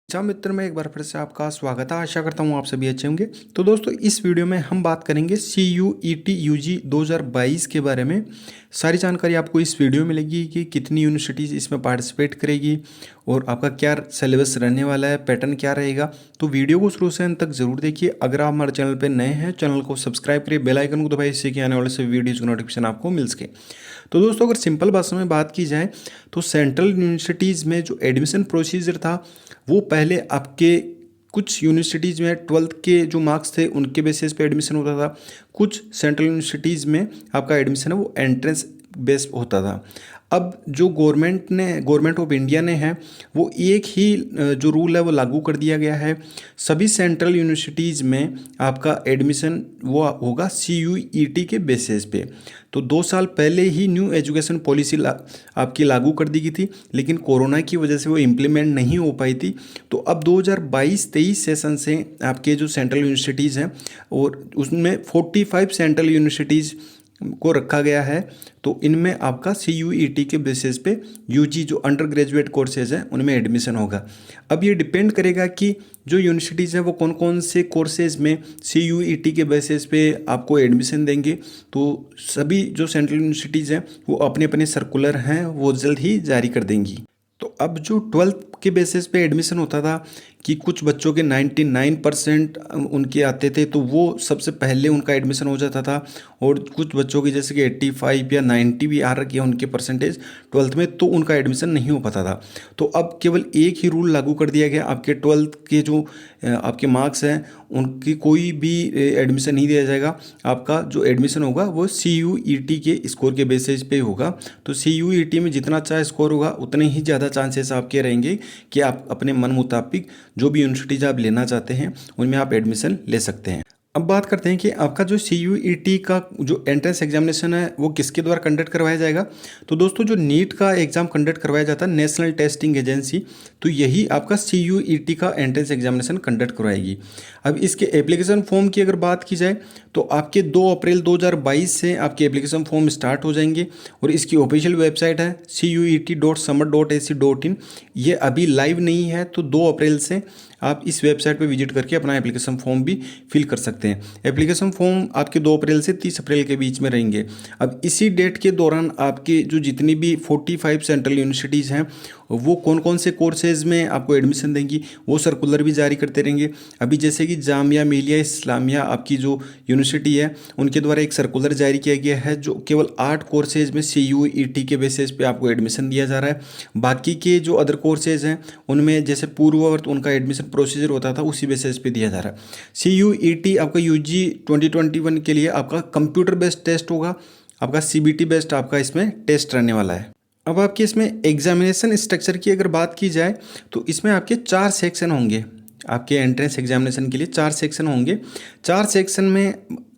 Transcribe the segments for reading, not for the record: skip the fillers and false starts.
अच्छा मित्र, मैं एक बार फिर से आपका स्वागत है। आशा करता हूँ आप सभी अच्छे होंगे। तो दोस्तों, इस वीडियो में हम बात करेंगे CUET UG 2022 के बारे में। सारी जानकारी आपको इस वीडियो में मिलेगी कि कितनी यूनिवर्सिटीज़ इसमें पार्टिसिपेट करेगी और आपका क्या सिलेबस रहने वाला है, पैटर्न क्या रहेगा। तो वीडियो को शुरू से अंत तक जरूर देखिए। अगर आप हमारे चैनल पर नए हैं, चैनल को सब्सक्राइब करिए, बेल आइकन को दबाइए, इससे कि आने वाले सभी वीडियोज़ की नोटिफिकेशन आपको मिल सके। तो दोस्तों, अगर सिंपल भाषा में बात की जाए तो सेंट्रल यूनिवर्सिटीज़ में जो एडमिशन प्रोसीजर था वो पहले आपके कुछ यूनिवर्सिटीज़ में 12th के जो मार्क्स थे उनके बेसिस पे एडमिशन होता था। कुछ सेंट्रल यूनिवर्सिटीज़ में आपका एडमिशन है वो एंट्रेंस बेस होता था। अब जो गवर्नमेंट ऑफ इंडिया ने है वो एक ही जो रूल है वो लागू कर दिया गया है। सभी सेंट्रल यूनिवर्सिटीज़ में आपका एडमिशन वो होगा CUET के बेसिस पे। तो 2 साल पहले ही न्यू एजुकेशन पॉलिसी आपकी लागू कर दी गई थी, लेकिन कोरोना की वजह से वो इम्प्लीमेंट नहीं हो पाई थी। तो अब 2022-23 सेशन से आपके जो सेंट्रल यूनिवर्सिटीज़ हैं और उसमें 45 सेंट्रल यूनिवर्सिटीज़ को रखा गया है। तो इनमें आपका CUET के बेसिस पे UG जो अंडर ग्रेजुएट कोर्सेज हैं उनमें एडमिशन होगा। अब ये डिपेंड करेगा कि जो यूनिवर्सिटीज़ हैं वो कौन कौन से कोर्सेज में CUET के बेसिस पे आपको एडमिशन देंगे। तो सभी जो सेंट्रल यूनिवर्सिटीज़ हैं वो अपने अपने सर्कुलर हैं वो जल्द ही जारी कर देंगी। तो अब जो 12th के बेसिस पे एडमिशन होता था कि कुछ बच्चों के 99% उनके आते थे तो वो सबसे पहले उनका एडमिशन हो जाता था, और कुछ बच्चों की जैसे कि 85 या 90 भी आ रखी है उनके परसेंटेज 12th में, तो उनका एडमिशन नहीं हो पाता था। तो अब केवल एक ही रूल लागू कर दिया गया, आपके 12th के जो आपके मार्क्स हैं उनकी कोई भी एडमिशन नहीं दिया जाएगा। आपका जो एडमिशन होगा वो CUET के स्कोर के बेसिस पे होगा। तो CUET में जितना अच्छा स्कोर होगा उतने ही ज़्यादा चांसेस आपके रहेंगे कि आप अपने मन मुताबिक जो भी यूनिवर्सिटीज आप लेना चाहते हैं उनमें आप एडमिशन ले सकते हैं। अब बात करते हैं कि आपका जो CUET का जो एंट्रेंस एग्जामिनेशन है वो किसके द्वारा कंडक्ट करवाया जाएगा। तो दोस्तों, जो नीट का एग्ज़ाम कंडक्ट करवाया जाता है नेशनल टेस्टिंग एजेंसी, तो यही आपका CUET का एंट्रेंस एग्जामिनेशन कंडक्ट करवाएगी। अब इसके एप्लीकेशन फॉर्म की अगर बात की जाए तो आपके 2 अप्रैल 2022 से आपके एप्लीकेशन फॉर्म स्टार्ट हो जाएंगे, और इसकी ऑफिशियल वेबसाइट है CUET.summer.ac.in। ये अभी लाइव नहीं है, तो 2 अप्रैल से आप इस वेबसाइट पर विजिट करके अपना एप्लीकेशन फॉर्म भी फिल कर सकते हैं। एप्लीकेशन फॉर्म आपके 2 अप्रैल से 30 अप्रैल के बीच में रहेंगे। अब इसी डेट के दौरान आपकी जो जितनी भी 45 सेंट्रल यूनिवर्सिटीज़ हैं वो कौन कौन से कोर्सेज़ में आपको एडमिशन देंगी वो सर्कुलर भी जारी करते रहेंगे। अभी जैसे कि जामिया मिलिया इस्लामिया आपकी जो यूनिवर्सिटी है उनके द्वारा एक सर्कुलर जारी किया गया है जो केवल 8 कोर्सेज़ में CUET के बेसिस पे आपको एडमिशन दिया जा रहा है। बाकी के जो अदर कोर्सेज़ हैं उनमें जैसे पूर्ववर्त उनका एडमिशन प्रोसीजर होता था उसी बेसिस पे दिया जा रहा है। CUET आपका UG 2021 के लिए आपका कंप्यूटर बेस्ड टेस्ट होगा, आपका CBT बेस्ड आपका इसमें टेस्ट रहने वाला है। अब आपके इसमें एग्जामिनेशन स्ट्रक्चर की अगर बात की जाए तो इसमें आपके 4 सेक्शन होंगे। आपके एंट्रेंस एग्जामिनेशन के लिए 4 सेक्शन होंगे। 4 सेक्शन में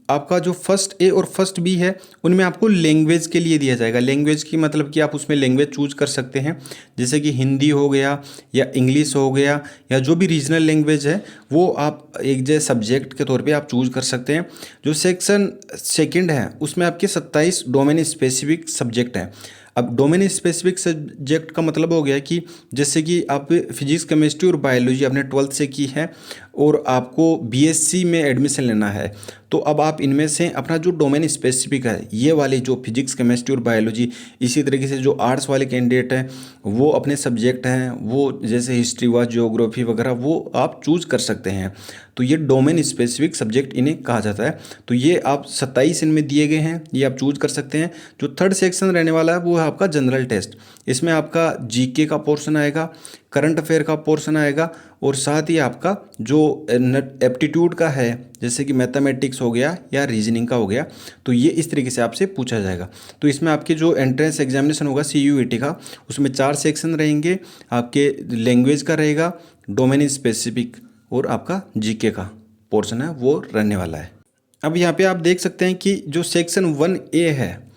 आपका जो फर्स्ट ए और फर्स्ट बी है उनमें आपको लैंग्वेज के लिए दिया जाएगा। लैंग्वेज की मतलब कि आप उसमें लैंग्वेज चूज कर सकते हैं, जैसे कि हिंदी हो गया या इंग्लिश हो गया या जो भी रीजनल लैंग्वेज है वो आप एक जैसे सब्जेक्ट के तौर पे आप चूज कर सकते हैं। जो सेक्शन सेकंड है उसमें आपके 27 डोमेन स्पेसिफिक सब्जेक्ट हैं। अब डोमेन स्पेसिफिक सब्जेक्ट का मतलब हो गया कि जैसे कि आप फिजिक्स केमिस्ट्री और बायोलॉजी आपने 12th से की है और आपको BSc में एडमिशन लेना है, तो अब आप इनमें से अपना जो डोमेन स्पेसिफिक है ये वाले जो फिजिक्स केमिस्ट्री और बायोलॉजी, इसी तरीके से जो आर्ट्स वाले कैंडिडेट हैं वो अपने सब्जेक्ट हैं वो जैसे हिस्ट्री व ज्योग्राफी वगैरह वो आप चूज कर सकते हैं। तो ये डोमेन स्पेसिफिक सब्जेक्ट इन्हें कहा जाता है। तो ये आप 27 इनमें दिए गए हैं, ये आप चूज कर सकते हैं। जो थर्ड सेक्शन रहने वाला है वो है आपका जनरल टेस्ट। इसमें आपका GK का पोर्शन आएगा, करंट अफेयर का पोर्शन आएगा, और साथ ही आपका जो एप्टीट्यूड का है जैसे कि मैथमेटिक्स हो गया या रीजनिंग का हो गया, तो ये इस तरीके से आपसे पूछा जाएगा। तो इसमें आपके जो एंट्रेंस एग्जामिनेशन होगा CUET का उसमें 4 सेक्शन रहेंगे। आपके लैंग्वेज का रहेगा, डोमेन स्पेसिफिक और आपका GK का पोर्शन है वो रहने वाला है। अब यहाँ पे आप देख सकते हैं कि जो सेक्शन 1A है,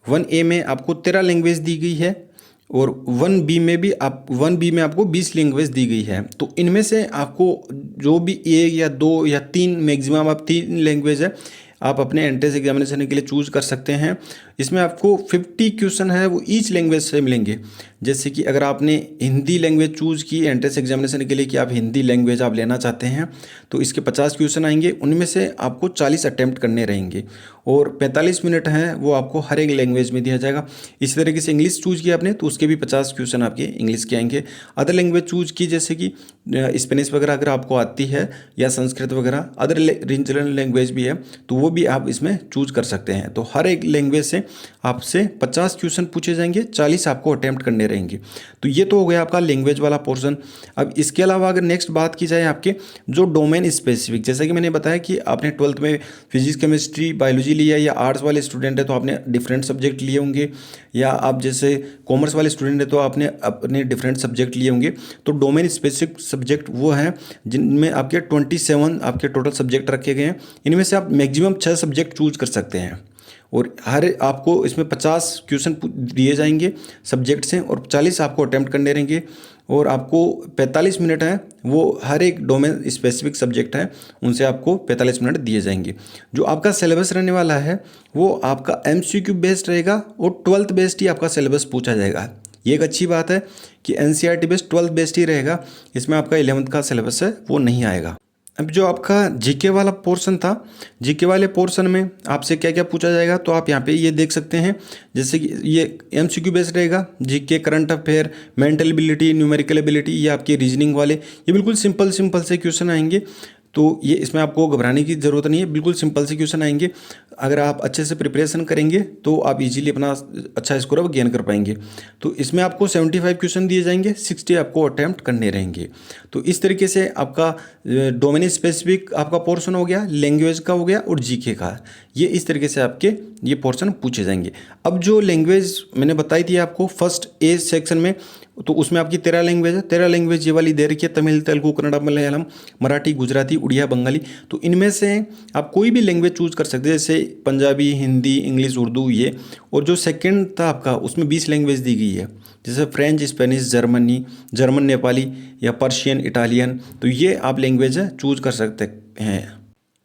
1A में आपको 13 लैंग्वेज दी गई है, और 1B में भी 1B में आपको 20 लैंग्वेज दी गई है। तो इनमें से आपको जो भी 1 या 2 या 3 मैक्सिमम आप 3 लैंग्वेज है आप अपने एंट्रेंस एग्जामिनेशन के लिए चूज कर सकते हैं। इसमें आपको 50 क्वेश्चन है वो ईच लैंग्वेज से मिलेंगे। जैसे कि अगर आपने हिंदी लैंग्वेज चूज़ की एंट्रेंस एग्जामिनेशन के लिए कि आप हिंदी लैंग्वेज आप लेना चाहते हैं, तो इसके 50 क्वेश्चन आएंगे, उनमें से आपको 40 अटैम्प्ट करने रहेंगे और 45 मिनट हैं वो आपको हर एक लैंग्वेज में दिया जाएगा। इसी तरीके से इंग्लिश चूज़ किया आपने तो उसके भी 50 क्वेश्चन आपके इंग्लिश के आएंगे। अदर लैंग्वेज चूज़ की जैसे कि स्पेनिश वगैरह अगर आपको आती है या संस्कृत वगैरह अदर रीजनल लैंग्वेज भी है तो वो भी आप इसमें चूज कर सकते हैं। तो हर एक लैंग्वेज से आपसे 50 क्वेश्चन पूछे जाएंगे, 40 आपको अटैम्प्ट करने रहेंगे। तो ये तो हो गया आपका लैंग्वेज वाला पोर्शन। अब इसके अलावा अगर नेक्स्ट बात की जाए आपके जो डोमेन स्पेसिफिक, जैसा कि मैंने बताया कि आपने 12th में फिजिक्स केमिस्ट्री बायोलॉजी लिया या आर्ट्स वाले स्टूडेंट है तो आपने डिफरेंट सब्जेक्ट लिए होंगे, या आप जैसे कॉमर्स वाले स्टूडेंट है तो आपने अपने डिफरेंट सब्जेक्ट लिए होंगे। तो डोमेन स्पेसिफिक सब्जेक्ट वो हैं जिनमें आपके 27 आपके टोटल सब्जेक्ट रखे गए हैं। इनमें से आप मैक्सिमम 6 सब्जेक्ट चूज कर सकते हैं और हर आपको इसमें 50 क्वेश्चन दिए जाएंगे सब्जेक्ट से और 40 आपको अटैम्प्ट करने रहेंगे और आपको 45 मिनट है वो हर एक डोमेन स्पेसिफिक सब्जेक्ट है उनसे आपको 45 मिनट दिए जाएंगे। जो आपका सिलेबस रहने वाला है वो आपका MCQ बेस्ड रहेगा और 12th बेस्ड ही आपका सिलेबस पूछा जाएगा। ये एक अच्छी बात है कि NCERT बेस्ड 12th बेस्ड ही रहेगा, इसमें आपका 11th का सिलेबस है वो नहीं आएगा। अब जो आपका जीके वाला पोर्शन था, जीके वाले पोर्शन में आपसे क्या क्या पूछा जाएगा तो आप यहाँ पे ये देख सकते हैं। जैसे कि ये MCQ बेस्ड रहेगा, GK, current affair, mental ability, numerical ability, ये आपके रीजनिंग वाले, ये बिल्कुल सिंपल से क्वेश्चन आएंगे। तो ये इसमें आपको घबराने की ज़रूरत नहीं है, बिल्कुल सिंपल से क्वेश्चन आएंगे। अगर आप अच्छे से प्रिपरेशन करेंगे तो आप इजीली अपना अच्छा स्कोर अब गेन कर पाएंगे। तो इसमें आपको 75 क्वेश्चन दिए जाएंगे, 60 आपको अटैम्प्ट करने रहेंगे। तो इस तरीके से आपका डोमेन स्पेसिफिक आपका पोर्शन हो गया, लैंग्वेज का हो गया और जीके का, ये इस तरीके से आपके ये पोर्शन पूछे जाएंगे। अब जो लैंग्वेज मैंने बताई थी आपको फर्स्ट ए सेक्शन में, तो उसमें आपकी 13 लैंग्वेज है। 13 लैंग्वेज ये वाली दे रखी है, तमिल, तेलुगु, कन्नड़ा, मलयालम, मराठी, गुजराती, उड़िया, बंगाली। तो इनमें से आप कोई भी लैंग्वेज चूज कर सकते हैं, जैसे पंजाबी, हिंदी, इंग्लिश, उर्दू ये। और जो सेकंड था आपका उसमें 20 लैंग्वेज दी गई है, जैसे फ्रेंच, स्पेनिश, जर्मन, नेपाली या पर्शियन, इटालियन। तो ये आप लैंग्वेज चूज कर सकते हैं।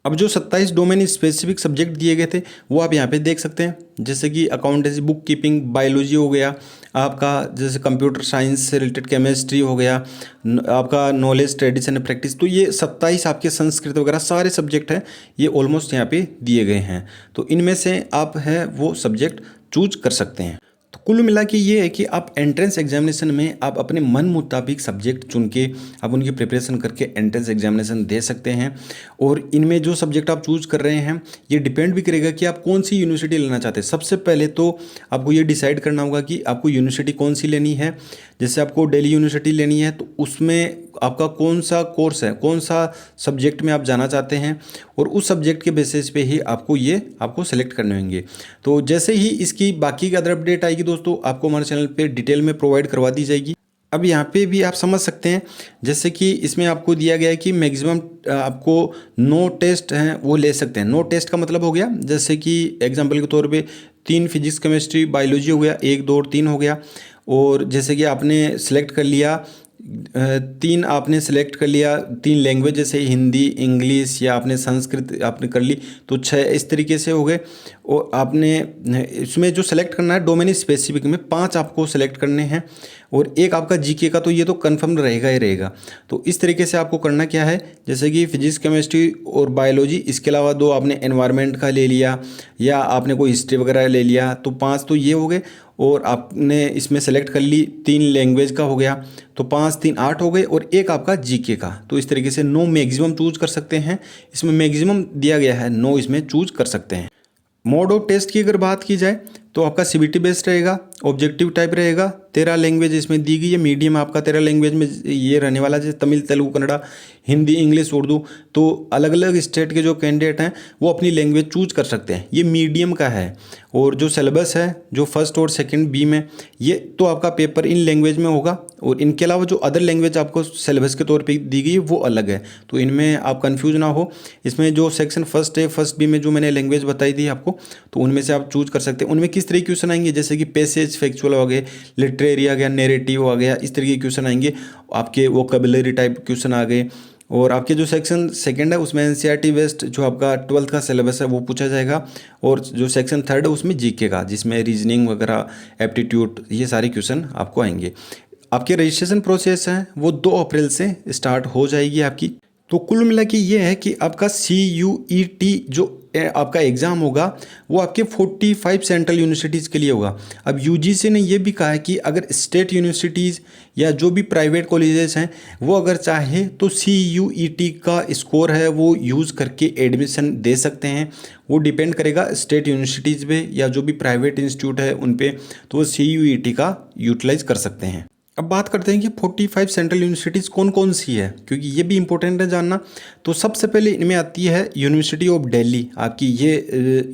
अब जो 27 डोमेन स्पेसिफिक सब्जेक्ट दिए गए थे वो आप यहाँ पे देख सकते हैं, जैसे कि अकाउंटेंसी, बुक कीपिंग, बायोलॉजी हो गया आपका, जैसे कंप्यूटर साइंस से रिलेटेड, केमिस्ट्री हो गया आपका, नॉलेज, ट्रेडिशन एंड प्रैक्टिस। तो ये 27 आपके संस्कृत वगैरह सारे सब्जेक्ट हैं, ये ऑलमोस्ट यहाँ पे दिए गए हैं। तो इनमें से आप है वो सब्जेक्ट चूज कर सकते हैं। तो कुल मिला के ये है कि आप एंट्रेंस एग्जामिनेशन में आप अपने मन मुताबिक सब्जेक्ट चुन के आप उनकी प्रिपरेशन करके एंट्रेंस एग्जामिनेशन दे सकते हैं। और इनमें जो सब्जेक्ट आप चूज कर रहे हैं ये डिपेंड भी करेगा कि आप कौन सी यूनिवर्सिटी लेना चाहते हैं। सबसे पहले तो आपको ये डिसाइड करना होगा कि आपको यूनिवर्सिटी कौन सी लेनी है। जैसे आपको दिल्ली यूनिवर्सिटी लेनी है तो उसमें आपका कौन सा कोर्स है, कौन सा सब्जेक्ट में आप जाना चाहते हैं, और उस सब्जेक्ट के बेसिस पे ही आपको सेलेक्ट करने होंगे। तो जैसे ही इसकी बाकी की अदर अपडेट आएगी दोस्तों आपको हमारे चैनल पे डिटेल में प्रोवाइड करवा दी जाएगी। अब यहाँ पे भी आप समझ सकते हैं, जैसे कि इसमें आपको दिया गया है कि मैक्सिमम आपको 9 टेस्ट हैं वो ले सकते हैं। 9 टेस्ट का मतलब हो गया, जैसे कि एग्जाम्पल के तौर पे 3 फिजिक्स, केमिस्ट्री, बायोलॉजी हो गया, 1, 2 और 3 हो गया। और जैसे कि आपने सेलेक्ट कर लिया 3 आपने सेलेक्ट कर लिया 3 लैंग्वेज, जैसे हिंदी, इंग्लिश या आपने संस्कृत आपने कर ली, तो 6 इस तरीके से हो गए। और आपने इसमें जो सेलेक्ट करना है डोमेन स्पेसिफिक में 5 आपको सेलेक्ट करने हैं और 1 आपका जीके का, तो ये तो कन्फर्म रहेगा ही रहेगा। तो इस तरीके से आपको करना क्या है, जैसे कि फिजिक्स, केमिस्ट्री और बायोलॉजी, इसके अलावा 2 आपने एनवायरनमेंट का ले लिया या आपने कोई हिस्ट्री वगैरह ले लिया, तो 5 तो ये हो गए। और आपने इसमें सेलेक्ट कर ली 3 लैंग्वेज का हो गया, तो 5, 3, 8 हो गए और 1 आपका जीके का। तो इस तरीके से 9 मैक्सिमम चूज कर सकते हैं, इसमें मैक्सिमम दिया गया है 9 इसमें चूज कर सकते हैं। मोड ऑफ टेस्ट की अगर बात की जाए तो आपका CBT बेस्ड रहेगा, ऑब्जेक्टिव टाइप रहेगा। 13 लैंग्वेज इसमें दी गई है, मीडियम आपका 13 लैंग्वेज में ये रहने वाला है, जैसे तमिल, तेलुगु, कन्नड़ा, हिंदी, इंग्लिश, उर्दू। तो अलग अलग स्टेट के जो कैंडिडेट हैं वो अपनी लैंग्वेज चूज कर सकते हैं, ये मीडियम का है। और जो सिलेबस है जो फर्स्ट और सेकंड बी में, ये तो आपका पेपर इन लैंग्वेज में होगा और इनके अलावा जो अदर लैंग्वेज आपको सिलेबस के तौर पे दी गई है वो अलग है। तो इनमें आप कंफ्यूज ना हो। इसमें जो सेक्शन फर्स्ट है, फर्स्ट बी में जो मैंने लैंग्वेज बताई थी आपको, तो उनमें से आप चूज कर सकते हैं। उनमें किस तरह के क्वेश्चन आएंगे, जैसे कि पैसेज, फैक्चुअल हो गए, लिटरेरी आ गया, नैरेटिव आ गया, इस तरह के क्वेश्चन आएंगे। आपके वोकैबुलरी टाइप क्वेश्चन आ गए और आपके जो सेक्शन सेकंड है उसमें एनसीईआरटी बेस्ड जो आपका 12th का सिलेबस है वो पूछा जाएगा। और जो सेक्शन थर्ड है उसमें जीके का, जिसमें रीजनिंग वगैरह, एप्टीट्यूड, ये सारे क्वेश्चन आपको आएंगे। आपके रजिस्ट्रेशन प्रोसेस है वो 2 अप्रैल से स्टार्ट हो जाएगी आपकी। तो कुल मिला के ये है कि आपका CUET जो आपका एग्ज़ाम होगा वो आपके 45 सेंट्रल यूनिवर्सिटीज़ के लिए होगा। अब यूजीसी ने ये भी कहा है कि अगर स्टेट यूनिवर्सिटीज़ या जो भी प्राइवेट कॉलेजेस हैं वो अगर चाहे तो CUET का स्कोर है वो यूज़ करके एडमिशन दे सकते हैं। वो डिपेंड करेगा स्टेट यूनिवर्सिटीज़ पे या जो भी प्राइवेट इंस्टीट्यूट है उन पे, तो वो CUET का यूटिलाइज़ कर सकते हैं। अब बात करते हैं कि 45 सेंट्रल यूनिवर्सिटीज़ कौन कौन सी है, क्योंकि ये भी इंपॉर्टेंट है जानना। तो सबसे पहले इनमें आती है यूनिवर्सिटी ऑफ दिल्ली। आपकी ये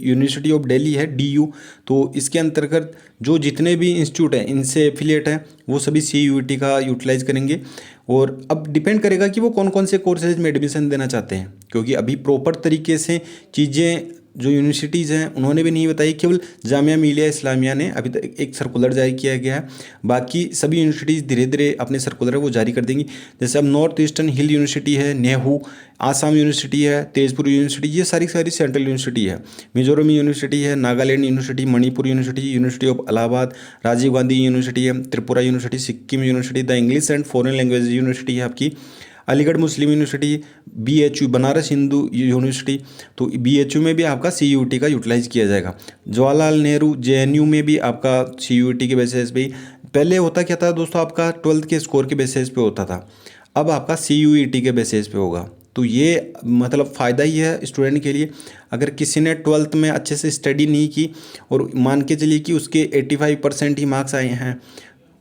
यूनिवर्सिटी ऑफ दिल्ली है DU। तो इसके अंतर्गत जो जितने भी इंस्टीट्यूट हैं इनसे एफिलिएट हैं वो सभी CUET का यूटिलाइज करेंगे। और अब डिपेंड करेगा कि वो कौन कौन से कोर्सेज में एडमिशन देना चाहते हैं, क्योंकि अभी प्रॉपर तरीके से चीज़ें जो यूनिवर्सिटीज़ हैं उन्होंने भी नहीं बताई। केवल जामिया मिलिया इस्लामिया ने अभी तक एक सर्कुलर जारी किया गया है। बाकी सभी यूनिवर्सिटीज़ धीरे धीरे अपने सर्कुलर है वो जारी कर देंगी। जैसे अब नॉर्थ ईस्टर्न हिल यूनिवर्सिटी है, नेहरू, आसाम यूनिवर्सिटी है, तेजपुर यूनिवर्सिटी, ये सारी सेंट्रल यूनिवर्सिटी है। मिजोरम यूनिवर्सिटी है, Nagaland university, Manipur university, university of Allahabad, Rajiv Gandhi university है, Tripura university, Sikkim university, the English and foreign language university है आपकी, Aligarh Muslim university, BHU Banaras Hindu university. तो BHU में भी आपका CUET का यूटिलाइज किया जाएगा। जवाहरलाल नेहरू JNU में भी आपका CUET के बेसिस पे, पहले होता क्या था दोस्तों, आपका 12th के स्कोर के बेसिस पे होता था, अब आपका CUET के बेसिस पे होगा। तो ये मतलब फ़ायदा ही है स्टूडेंट के लिए। अगर किसी ने 12th में अच्छे से स्टडी नहीं की और मान के चलिए कि उसके 85% ही मार्क्स आए हैं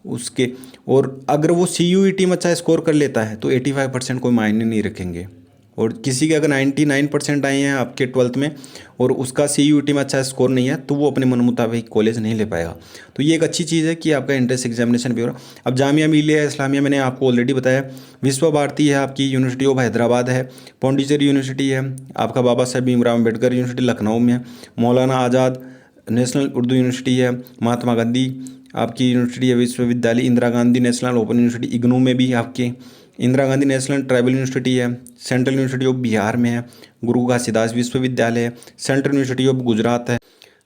उसके, और अगर वो CUET में अच्छा स्कोर कर लेता है तो 85% कोई मायने नहीं रखेंगे। और किसी के अगर 99% आए हैं आपके 12th में और उसका CUET में अच्छा स्कोर नहीं है तो वो अपने मन मुताबिक कॉलेज नहीं ले पाएगा। तो ये एक अच्छी चीज़ है कि आपका एंट्रेंस एग्जामिनेशन भी हो रहा। अब जामिया मिलिया इस्लामिया मैंने आपको ऑलरेडी बताया, विश्व भारती है आपकी, यूनिवर्सिटी ऑफ हैदराबाद है, पौंडीचेरी यूनिवर्सिटी है, आपका बाबा साहेब भीमराव अम्बेडकर यूनिवर्सिटी लखनऊ में है, मौलाना आज़ाद नेशनल उर्दू यूनिवर्सिटी है, महात्मा गांधी आपकी यूनिवर्सिटी है विश्वविद्यालय, Indira Gandhi national open university IGNOU में भी आपके, Indira Gandhi national tribal university है, सेंट्रल यूनिवर्सिटी ऑफ बिहार में है, गुरु घासीदास विश्वविद्यालय है, सेंट्रल यूनिवर्सिटी ऑफ गुजरात है।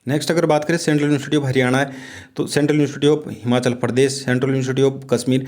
नेक्स्ट अगर बात करें सेंट्रल यूनिवर्सिटी ऑफ हरियाणा है, तो central university of Himachal Pradesh, central university of Kashmir.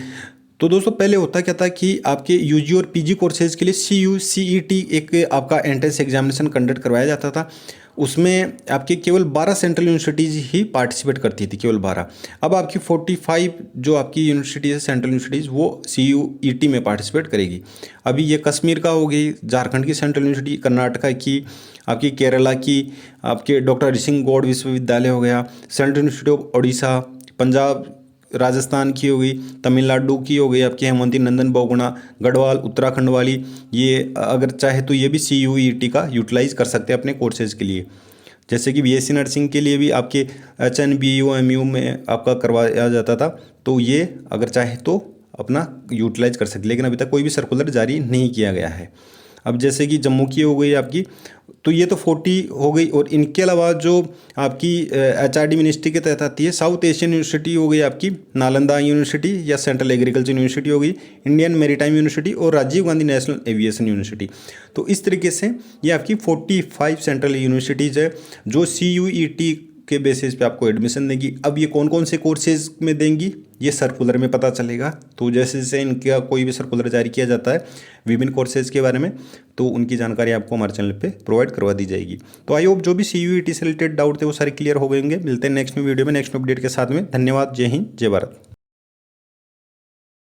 तो दोस्तों पहले होता क्या था कि आपके UG और PG कोर्सेज के लिए CUCET एक आपका एंट्रेंस एग्जामिनेशन कंडक्ट करवाया जाता था। उसमें आपके केवल 12 सेंट्रल यूनिवर्सिटीज़ ही पार्टिसिपेट करती थी, केवल 12। अब आपकी 45 जो आपकी यूनिवर्सिटीज़ है सेंट्रल यूनिवर्सिटीज़ वो CUET में पार्टिसिपेट करेगी। अभी ये कश्मीर का हो गई, झारखंड की सेंट्रल यूनिवर्सिटी, कर्नाटका की, आपकी केरला की, आपके डॉक्टर हरि सिंह गौड़ विश्वविद्यालय हो गया, central university of Odisha, Punjab Rajasthan की हो गई, तमिलनाडु की हो गई आपकी हेमंती नंदन बहुगुणा गढ़वाल उत्तराखंड वाली। ये अगर चाहे तो ये भी CUET का यूटिलाइज़ कर सकते हैं अपने कोर्सेज़ के लिए। जैसे कि BSc नर्सिंग के लिए भी आपके HNBU में आपका करवाया जाता था, तो ये अगर चाहे तो अपना यूटिलाइज कर सकते, लेकिन अभी तक कोई भी सर्कुलर जारी नहीं किया गया है। अब जैसे कि जम्मू की हो गई आपकी, तो ये तो 40 हो गई। और इनके अलावा जो आपकी HRD मिनिस्ट्री के तहत आती है, साउथ एशियन यूनिवर्सिटी हो गई आपकी, नालंदा यूनिवर्सिटी या सेंट्रल एग्रीकल्चर यूनिवर्सिटी हो गई, इंडियन मैरीटाइम यूनिवर्सिटी और Rajiv Gandhi national aviation university. तो इस तरीके से ये आपकी 45 सेंट्रल यूनिवर्सिटीज़ है जो CUET के बेसिस पे आपको एडमिशन देंगी। अब ये कौन कौन से कोर्सेज में देंगी ये सर्कुलर में पता चलेगा। तो जैसे जैसे इनका कोई भी सर्कुलर जारी किया जाता है विभिन्न कोर्सेज के बारे में, तो उनकी जानकारी आपको हमारे चैनल पे प्रोवाइड करवा दी जाएगी। तो आई होप जो भी CUET से रिलेटेड डाउट थे वो सारे क्लियर हो गए होंगे। मिलते हैं नेक्स्ट वीडियो में नेक्स्ट अपडेट के साथ में। धन्यवाद। जय हिंद, जय भारत।